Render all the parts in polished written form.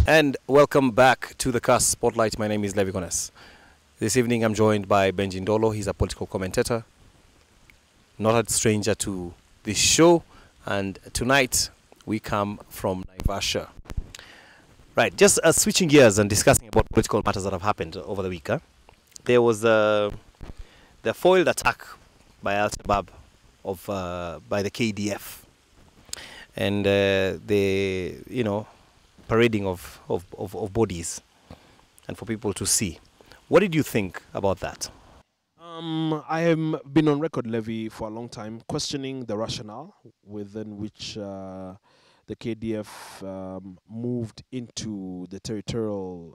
And welcome back to the kass Spotlight. My name is Levi Gones. This evening I'm joined by ndolo. He's a political commentator, not a stranger to this show. And tonight we come from Naivasha. Right, just switching gears and discussing about political matters that have happened over the week. There was the foiled attack by Al-Shabaab by the KDF, and the parading of bodies, and for people to see. What did you think about that? I have been on record, Levy, for a long time, questioning the rationale within which the KDF moved into the territorial,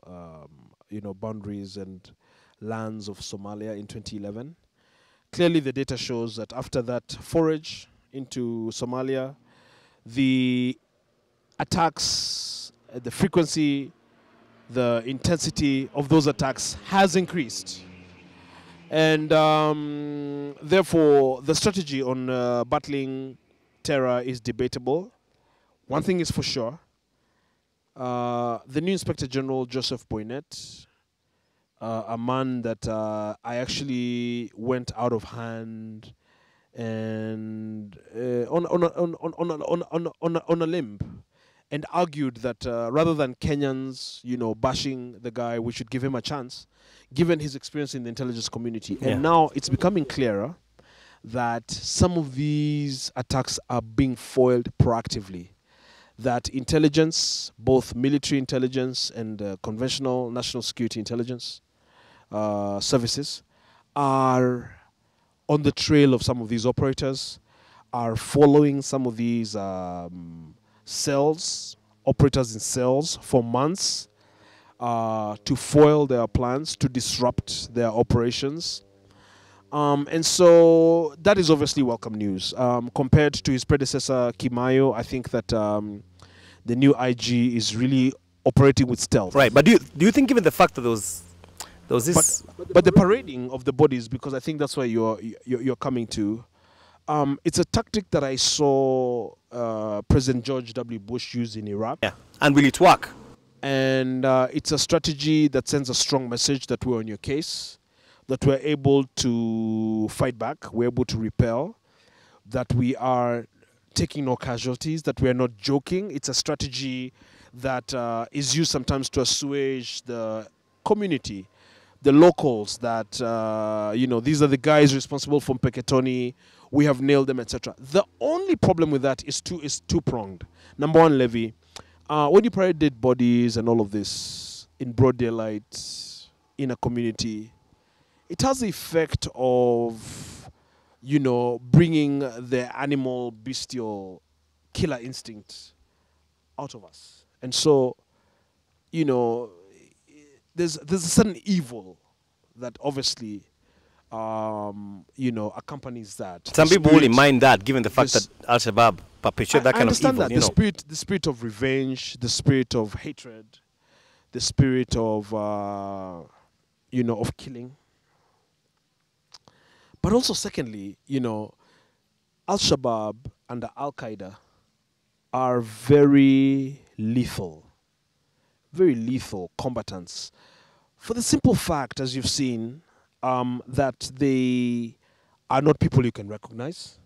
boundaries and lands of Somalia in 2011. Clearly, the data shows that after that forage into Somalia, the attacks, the frequency, the intensity of those attacks has increased. And therefore, the strategy on battling terror is debatable. One thing is for sure, the new Inspector General, Joseph Boynet, a man that I actually went out of hand and on a limb, and argued that rather than Kenyans, bashing the guy, we should give him a chance, given his experience in the intelligence community. Yeah. And now it's becoming clearer that some of these attacks are being foiled proactively. That intelligence, both military intelligence and conventional national security intelligence services, are on the trail of some of these operators, are following some of these cells, operators in cells for months, to foil their plans, to disrupt their operations. And so that is obviously welcome news. Compared to his predecessor, Kimayo, I think that the new IG is really operating with stealth. Right, but do you think, given the fact that there was this... But the parading of the bodies, because I think that's where you're coming to, it's a tactic that I saw President George W. Bush use in Iraq. Yeah, and will it work? And it's a strategy that sends a strong message that we're on your case, that we're able to fight back, we're able to repel, that we are taking no casualties, that we're not joking. It's a strategy that is used sometimes to assuage the community, the locals, that, these are the guys responsible for Mpeketoni, we have nailed them, etc. The only problem with that is two-pronged. Number one, Levy, when you parade dead bodies and all of this in broad daylight in a community, it has the effect of, bringing the animal, bestial, killer instinct out of us. And so, there's a certain evil that obviously, accompanies that. Some people will mind that, given the fact that Al-Shabaab perpetuate that kind of evil. That. The spirit of revenge, the spirit of hatred, the spirit of, of killing. But also, secondly, Al-Shabaab and Al-Qaeda are very lethal combatants. For the simple fact, as you've seen, that they are not people you can recognize.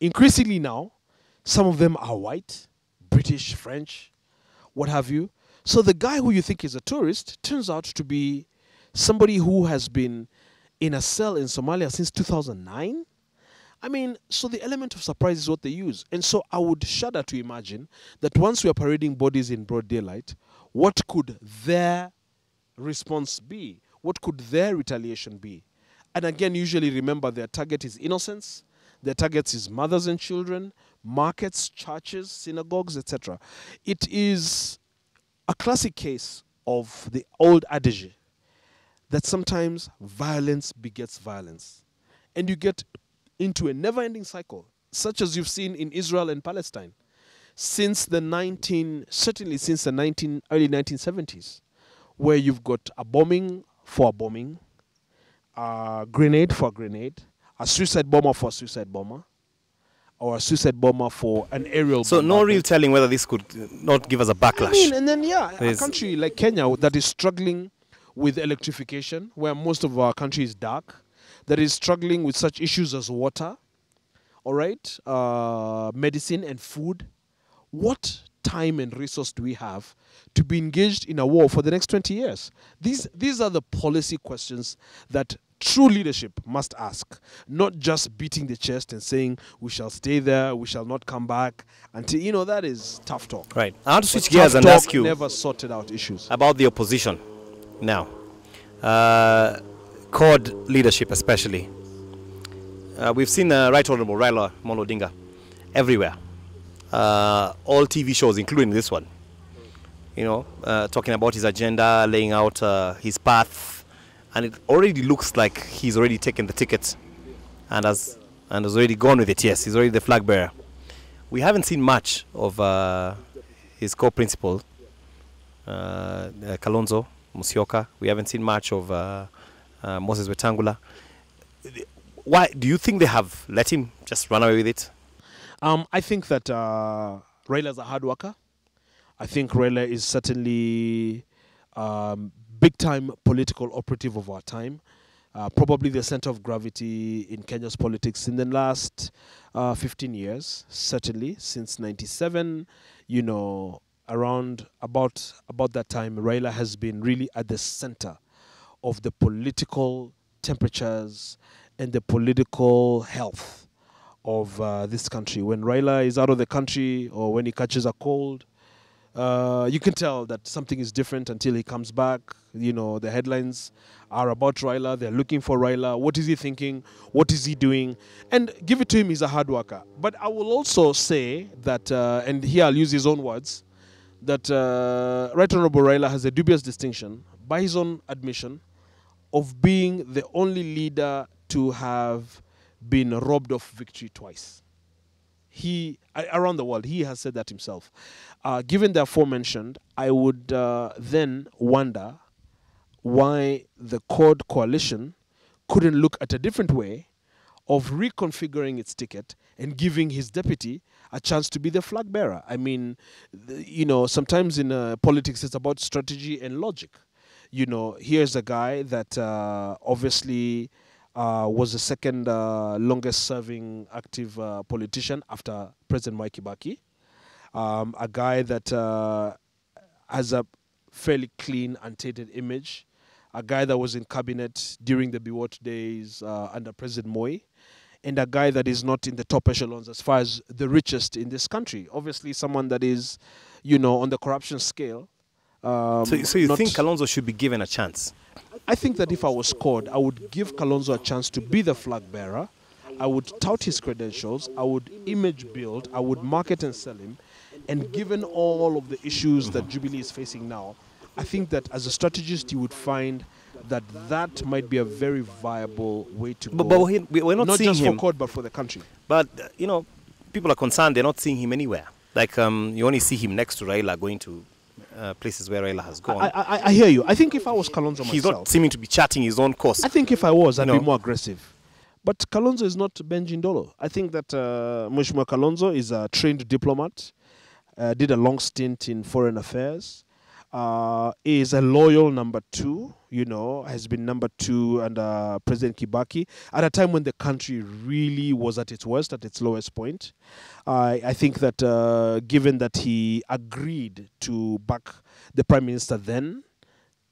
Increasingly now, some of them are white, British, French, what have you. So the guy who you think is a tourist turns out to be somebody who has been in a cell in Somalia since 2009. I mean, so the element of surprise is what they use. And so I would shudder to imagine that once we are parading bodies in broad daylight, what could their response be? What could their retaliation be? And again, usually remember, their target is innocents. Their target is mothers and children, markets, churches, synagogues, etc. It is a classic case of the old adage that sometimes violence begets violence. And you get into a never-ending cycle, such as you've seen in Israel and Palestine, since the early 1970s, where you've got a bombing for a bombing, a grenade for a grenade, a suicide bomber for a suicide bomber, or a suicide bomber for an aerial So no real bombardment. telling whether this could not give us a backlash. I mean, and then a There's- country like Kenya that is struggling with electrification, where most of our country is dark, that is struggling with such issues as water, all right, medicine and food. What time and resource do we have to be engaged in a war for the next 20 years? These are the policy questions that true leadership must ask, not just beating the chest and saying we shall stay there, we shall not come back until, that is tough talk. Right. I want to But switch gears tough and talk ask you never sorted out issues. about the opposition now. CORD leadership especially. We've seen Right Honorable Raila Amolo Odinga everywhere. All TV shows, including this one. Talking about his agenda, laying out his path, and it already looks like he's already taken the ticket and has already gone with it. Yes, he's already the flag bearer. We haven't seen much of his co-principal, Kalonzo Musyoka. We haven't seen much of Moses Wetangula. Why do you think they have let him just run away with it? I think that Raila is a hard worker. I think Raila is certainly big-time political operative of our time. Probably the center of gravity in Kenya's politics in the last 15 years, certainly since '97. Around about that time, Raila has been really at the center of the political temperatures and the political health of this country. When Raila is out of the country or when he catches a cold, you can tell that something is different until he comes back. The headlines are about Raila. They're looking for Raila. What is he thinking? What is he doing? And give it to him, he's a hard worker. But I will also say that, and here I'll use his own words, that Right Honorable Raila has a dubious distinction, by his own admission, of being the only leader to have been robbed of victory twice. Around the world, he has said that himself. Given the aforementioned, I would then wonder why the CORD coalition couldn't look at a different way of reconfiguring its ticket and giving his deputy a chance to be the flag bearer. I mean, sometimes in politics it's about strategy and logic. Here's a guy that obviously was the second longest serving active politician after President Mwai Kibaki. A guy that has a fairly clean, untainted image. A guy that was in cabinet during the Biwott days under President Moi. And a guy that is not in the top echelons as far as the richest in this country. Obviously someone that is, on the corruption scale. So you think Kalonzo should be given a chance? I think that if I was CORD, I would give Kalonzo a chance to be the flag bearer. I would tout his credentials. I would image build. I would market and sell him. And given all of the issues that Jubilee is facing now, I think that as a strategist, you would find that might be a very viable way to go. But we're not seeing just him. for CORD, but for the country. But, people are concerned they're not seeing him anywhere. Like, you only see him next to Raila going to places where Raila has gone. I hear you. I think if I was Kalonzo myself... He's not seeming to be charting his own course. I think if I was, I'd be more aggressive. But Kalonzo is not Benji Ndolo. I think that Mheshimiwa Kalonzo is a trained diplomat, did a long stint in foreign affairs, is a loyal number two, has been number two under President Kibaki at a time when the country really was at its worst, at its lowest point. I think that given that he agreed to back the Prime Minister then,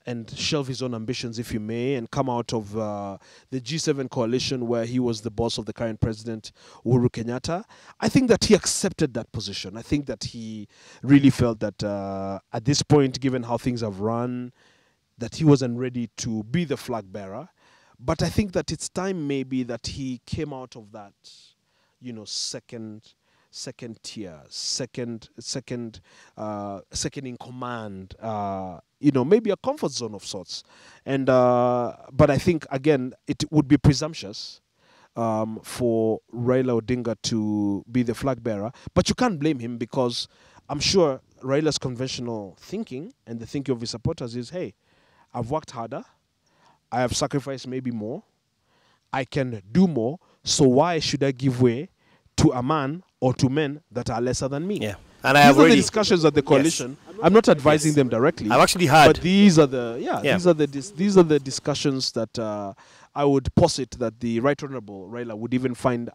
and shelve his own ambitions, if you may, and come out of the G7 coalition where he was the boss of the current president, Uhuru Kenyatta, I think that he accepted that position. I think that he really felt that at this point, given how things have run, that he wasn't ready to be the flag bearer. But I think that it's time maybe that he came out of that, second tier, second in command, maybe a comfort zone of sorts. And but I think again it would be presumptuous for Raila Odinga to be the flag bearer. But you can't blame him, because I'm sure Raila's conventional thinking and the thinking of his supporters is, hey, I've worked harder, I have sacrificed maybe more, I can do more, so why should I give way to a man or to men that are lesser than me. Yeah. And These are the discussions at the coalition. I'm not advising them directly. I've actually heard. But these are the these are the discussions that I would posit that the Right Honourable Raila would even find,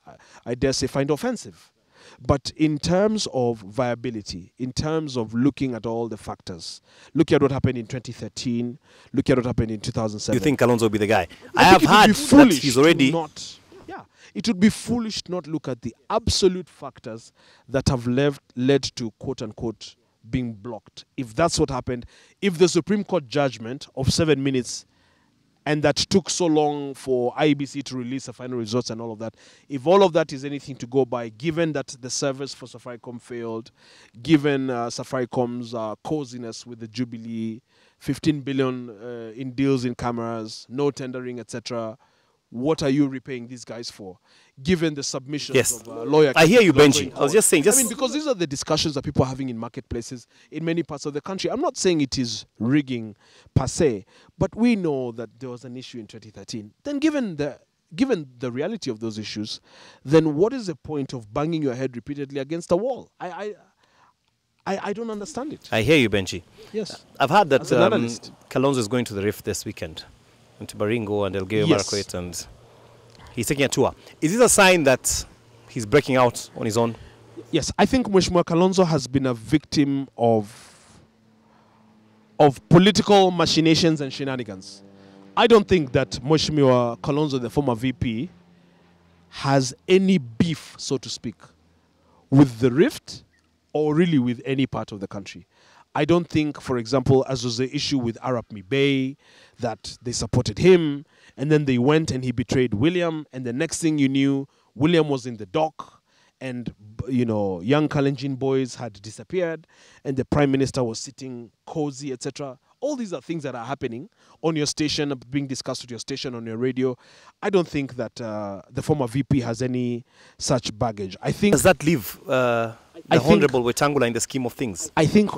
I dare say, find offensive. But in terms of viability, in terms of looking at all the factors, look at what happened in 2013, look at what happened in 2007. You think Kalonzo will be the guy? I have heard that he's already. It would be foolish to not look at the absolute factors that have led to quote unquote being blocked. If that's what happened, if the Supreme Court judgment of 7 minutes and that took so long for IEBC to release the final results and all of that, if all of that is anything to go by, given that the service for Safaricom failed, given Safaricom's coziness with the Jubilee, 15 billion in deals in cameras, no tendering, etc., what are you repaying these guys for? Given the submissions of lawyer. I hear you, Benji. I was just saying. Because these are the discussions that people are having in marketplaces in many parts of the country. I'm not saying it is rigging per se, but we know that there was an issue in 2013. Then given the reality of those issues, then what is the point of banging your head repeatedly against a wall? I don't understand it. I hear you, Benji. Yes. I've heard that Kalonzo is going to the Rift this weekend. Into Baringo and Elgeyo Marakwet, and he's taking a tour. Is this a sign that he's breaking out on his own? Yes, I think Mheshimiwa Kalonzo has been a victim of political machinations and shenanigans. I don't think that Mheshimiwa Kalonzo, the former VP, has any beef, so to speak, with the Rift or really with any part of the country. I don't think, for example, as was the issue with Arap Mibay, that they supported him, and then they went and he betrayed William, and the next thing you knew, William was in the dock, and young Kalenjin boys had disappeared, and the Prime Minister was sitting cozy, etc. All these are things that are happening on your station, being discussed with your station on your radio. I don't think that the former VP has any such baggage. I think. Does that leave the Honorable Wetangula in the scheme of things? I think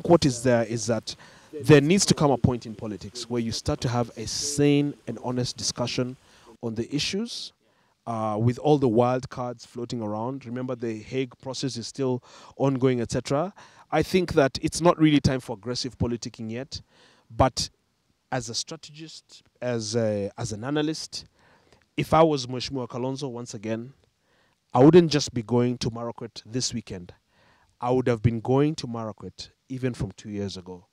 what is there is that there needs to come a point in politics where you start to have a sane and honest discussion on the issues with all the wild cards floating around. Remember, the Hague process is still ongoing, etc. I think that it's not really time for aggressive politicking yet, but as a strategist, as an analyst, if I was Mheshimiwa Kalonzo, once again, I wouldn't just be going to Marakwet this weekend. I would have been going to Marakwet even from 2 years ago.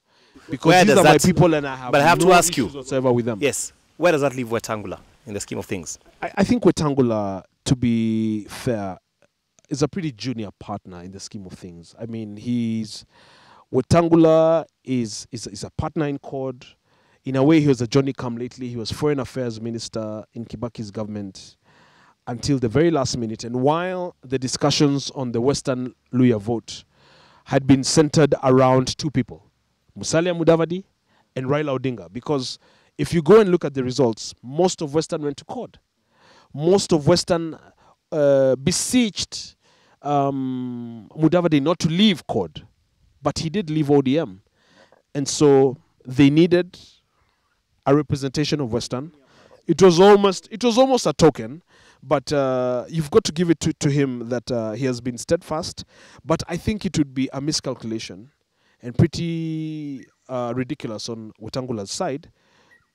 Because these are my people and I have to ask you whatsoever with them. Yes. Where does that leave Wetangula in the scheme of things? I think Wetangula, to be fair, is a pretty junior partner in the scheme of things. I mean, Wetangula is a partner in CORD. In a way, he was a Johnny come lately. He was Foreign Affairs Minister in Kibaki's government until the very last minute. And while the discussions on the Western Luhya vote had been centered around two people, Musalia Mudavadi and Raila Odinga, because if you go and look at the results, most of Western went to CORD. Most of Western beseeched Mudavadi not to leave CORD, but he did leave ODM. And so they needed a representation of Western. It was almost a token, but you've got to give it to him that he has been steadfast. But I think it would be a miscalculation and pretty ridiculous on Wetangula's side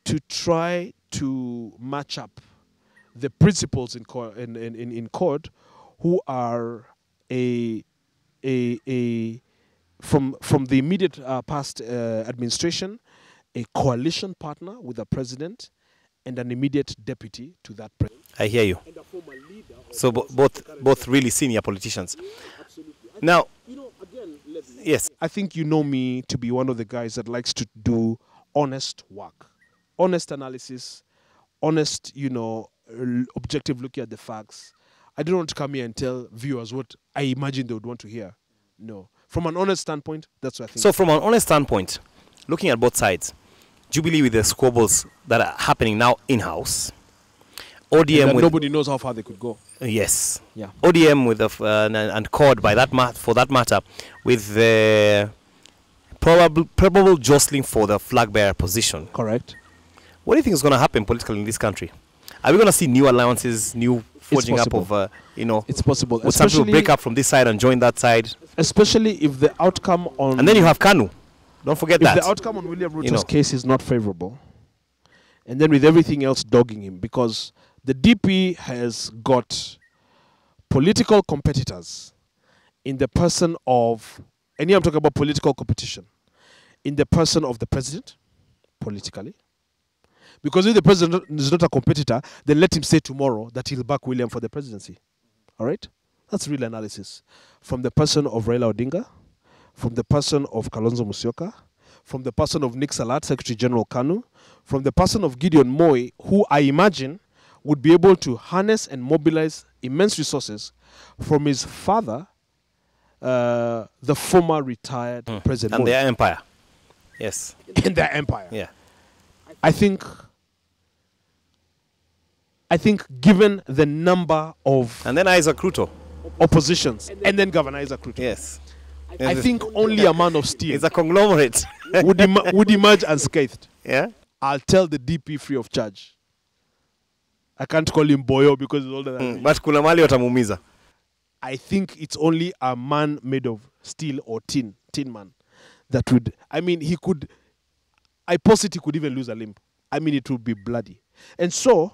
to try to match up the principals in CORD, who are from the immediate past administration, a coalition partner with a president and an immediate deputy to that president. I hear you. So both really senior politicians. Now, yes. I think you know me to be one of the guys that likes to do honest work, honest analysis, honest, objective looking at the facts. I don't want to come here and tell viewers what I imagine they would want to hear. No. From an honest standpoint, that's what I think. So from an honest standpoint, looking at both sides, Jubilee with the squabbles that are happening now in-house, ODM with... nobody knows how far they could go. Yes. Yeah. ODM with and CORD for that matter, with the probable jostling for the flag bearer position. Correct. What do you think is going to happen politically in this country? Are we going to see new alliances, new forging up possible. of, It's possible. would some people break up from this side and join that side? Especially if the outcome on... And then you have Kanu. Don't forget that. If the outcome on William Ruto's know. case is not favorable, and then with everything else dogging him, because the DP has got political competitors in the person of, and here I'm talking about political competition, in the person of the president, politically. Because if the president is not a competitor, then let him say tomorrow that he'll back William for the presidency. All right? That's real analysis. From the person of Raila Odinga, from the person of Kalonzo Musyoka, from the person of Nick Salat, Secretary General Kanu, from the person of Gideon Moi, who I imagine would be able to harness and mobilize immense resources from his father, the former retired President And Moi. their empire. Yes. In their empire. Yeah. I think given the number of And then Isaac Ruto. oppositions, and then Governor Isaac Ruto, Yes. I think only a man of steel It's a conglomerate. would emerge unscathed. Yeah. I'll tell the DP free of charge. I can't call him Boyo because he's older than me. But kuna mali watamuumiza. I think it's only a man made of steel or tin man that would, I mean, he could, I posit he could even lose a limb. I mean, it would be bloody. And so,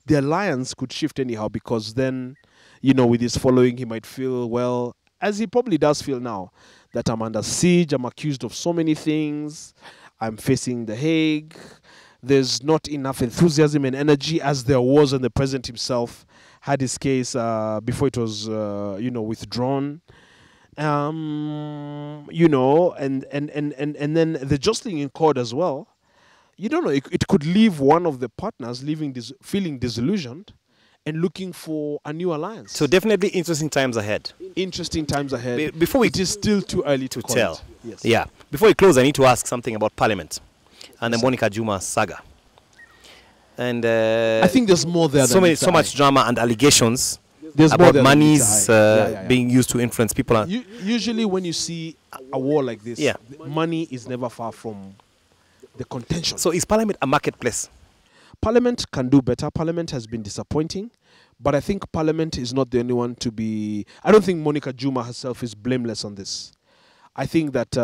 the alliance could shift anyhow, because then, with his following, he might feel, well, as he probably does feel now, that I'm under siege, I'm accused of so many things, I'm facing The Hague, there's not enough enthusiasm and energy as there was when the president himself had his case before it was, withdrawn. And then the jostling in court as well. You don't know, it could leave one of the partners feeling disillusioned and looking for a new alliance. So definitely interesting times ahead. Interesting times ahead. Before we it is still too early to tell. It. Yes. Yeah. Before we close, I need to ask something about Parliament and the Monica Juma saga. And I think there's more there. So much drama and allegations there's about more monies being used to influence people. Usually, when you see a war like this, money is never far from the contention. So is Parliament a marketplace? Parliament can do better. Parliament has been disappointing, but I think Parliament is not the only one to be... I don't think Monica Juma herself is blameless on this. I think that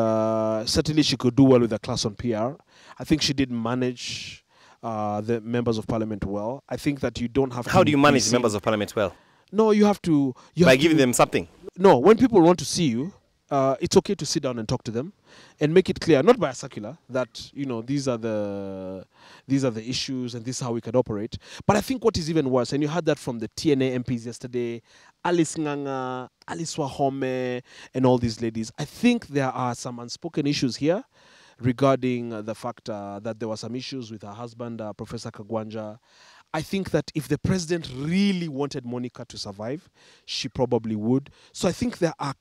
certainly she could do well with a class on PR. I think she did manage the members of Parliament well. I think that you don't have to... How do you manage members of Parliament well? No, you have to... By giving them something? No, when people want to see you, it's okay to sit down and talk to them and make it clear, not by a circular, that these are the issues and this is how we can operate. But I think what is even worse, and you heard that from the TNA MPs yesterday, Alice Nganga, Alice Wahome, and all these ladies. I think there are some unspoken issues here regarding the fact that there were some issues with her husband, Professor Kagwanja. I think that if the president really wanted Monica to survive, she probably would. So I think there are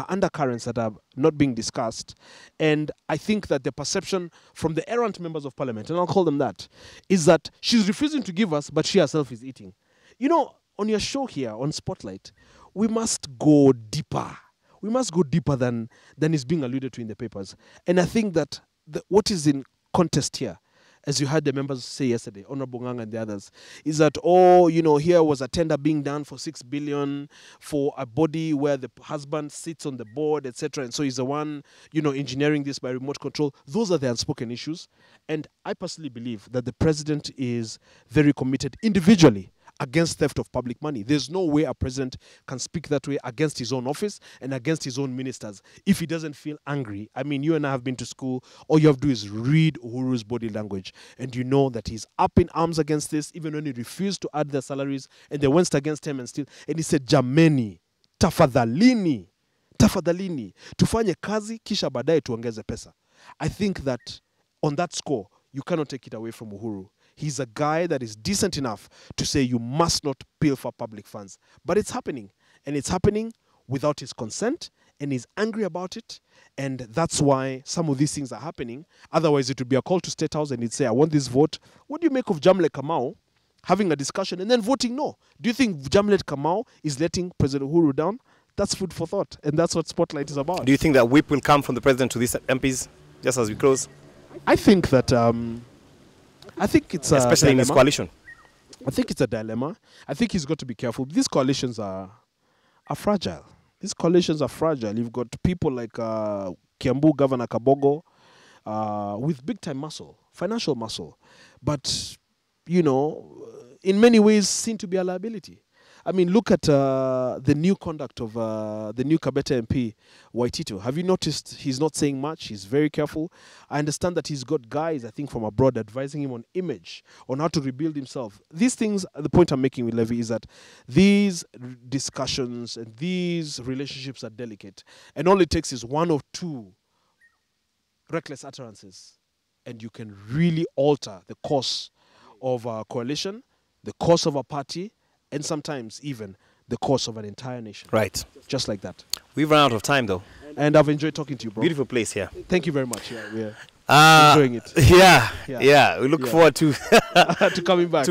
undercurrents that are not being discussed. And I think that the perception from the errant members of Parliament, and I'll call them that, is that she's refusing to give us, but she herself is eating. On your show here, on Spotlight, we must go deeper. We must go deeper than is being alluded to in the papers. And I think that what is in contest here, as you heard the members say yesterday, Honorable Ngang and the others, is that, here was a tender being done for 6 billion for a body where the husband sits on the board, etc. And so he's the one, engineering this by remote control. Those are the unspoken issues. And I personally believe that the president is very committed individually against theft of public money. There's no way a president can speak that way against his own office and against his own ministers if he doesn't feel angry. I mean, you and I have been to school. All you have to do is read Uhuru's body language, and you know that he's up in arms against this, even when he refused to add their salaries, and they went against him and he said, Jameni, tafadhalini, tufanye kazi kisha baadaye tuongeze pesa. I think that on that score, you cannot take it away from Uhuru. He's a guy that is decent enough to say you must not pilfer public funds. But it's happening. And it's happening without his consent. And he's angry about it. And that's why some of these things are happening. Otherwise, it would be a call to State House and he'd say, I want this vote. What do you make of Jamle Kamau having a discussion and then voting no? Do you think Jamlet Kamau is letting President Uhuru down? That's food for thought. And that's what Spotlight is about. Do you think that whip will come from the president to these MPs just as we close? I think that... I think it's especially in this coalition. I think it's a dilemma. I think he's got to be careful. These coalitions are fragile. These coalitions are fragile. You've got people like Kiambu Governor Kabogo with big time muscle, financial muscle, but you know, in many ways seen to be a liability. I mean, look at the new conduct of the new Kabete MP, Waitito. Have you noticed he's not saying much? He's very careful. I understand that he's got guys, I think, from abroad advising him on image, on how to rebuild himself. These things, the point I'm making with Levy is that these discussions and these relationships are delicate. And all it takes is one or two reckless utterances, and you can really alter the course of a coalition, the course of a party, and sometimes even the course of an entire nation. Right. Just like that. We've run out of time, though. And I've enjoyed talking to you, bro. Beautiful place here. Thank you very much. Yeah, we're enjoying it. Yeah. We look forward to to coming back.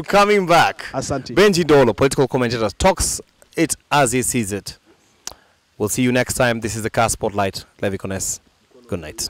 Asante. Benji Ndolo, political commentator, talks it as he sees it. We'll see you next time. This is the Kass Spotlight. Levi Kones. Good night.